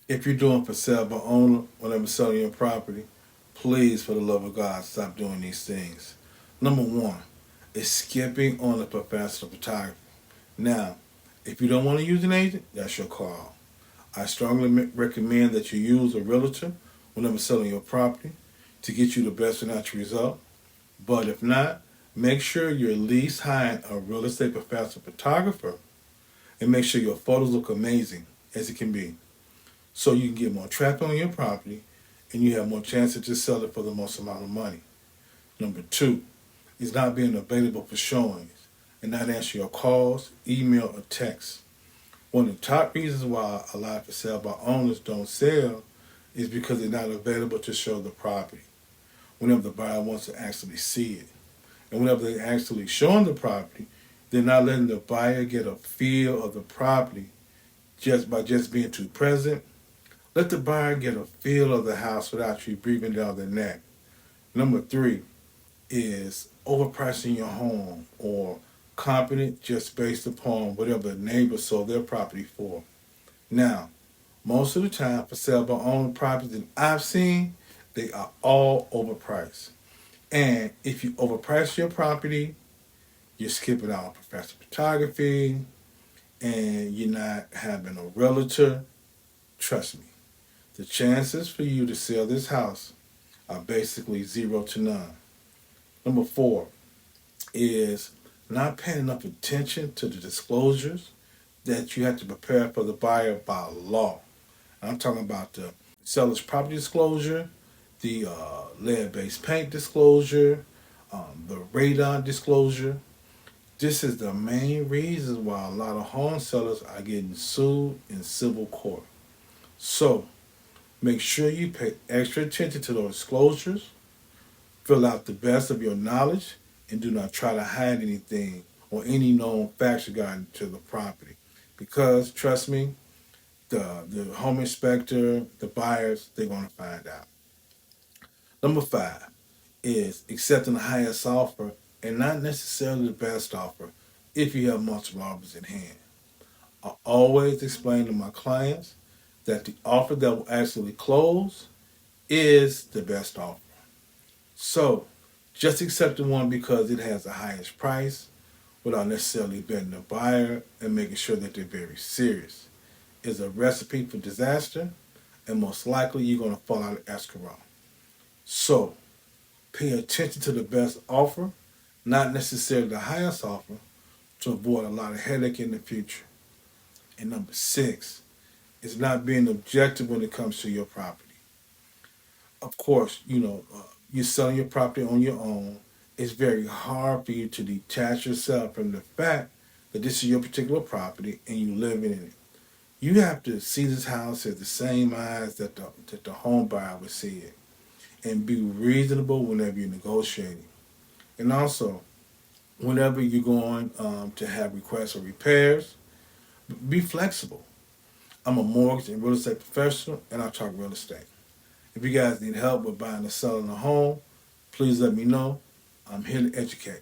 If you're doing for sale by owner, whenever selling your property, please, for the love of God, stop doing these things. Number one is skipping on the professional photography. Now, if you don't want to use an agent, that's your call. I strongly recommend that you use a realtor whenever selling your property to get you the best financial result. But if not, make sure you're at least hiring a real estate professional photographer and make sure your photos look amazing as it can be. So you can get more traffic on your property and you have more chances to sell it for the most amount of money. Number two is not being available for showings and not answering your calls, email, or text. One of the top reasons why a lot of for sale by owners don't sell is because they're not available to show the property whenever the buyer wants to actually see it. And whenever they're actually showing the property, they're not letting the buyer get a feel of the property just by just being too present. Let the buyer get a feel of the house without you breathing down their neck. Number three is overpricing your home or comping just based upon whatever the neighbors sold their property for. Now, most of the time for sale by owner properties that I've seen, they are all overpriced. And if you overprice your property, you're skipping out on professional photography and you're not having a realtor. Trust me, the chances for you to sell this house are basically 0 to none. Number four is not paying enough attention to the disclosures that you have to prepare for the buyer by law. I'm talking about the seller's property disclosure, the lead-based paint disclosure, the radon disclosure. This is the main reason why a lot of home sellers are getting sued in civil court. So make sure you pay extra attention to those disclosures, fill out the best of your knowledge, and do not try to hide anything or any known facts regarding to the property. Because trust me, the home inspector, the buyers, they're going to find out. Number five is accepting the highest offer and not necessarily the best offer if you have multiple offers in hand. I always explain to my clients that the offer that will actually close is the best offer. So just accept the one because it has the highest price without necessarily vetting the buyer and making sure that they're very serious. Is a recipe for disaster, and most likely you're going to fall out of escrow. So pay attention to the best offer, not necessarily the highest offer, to avoid a lot of headache in the future. And number six is not being objective when it comes to your property. Of course, you're selling your property on your own. It's very hard for you to detach yourself from the fact that this is your particular property and you live in it. You have to see this house as the same eyes that the home buyer would see it, and be reasonable whenever you're negotiating. And also, whenever you're going to have requests for repairs, be flexible. I'm a mortgage and real estate professional, and I talk real estate. If you guys need help with buying or selling a home, please let me know. I'm here to educate.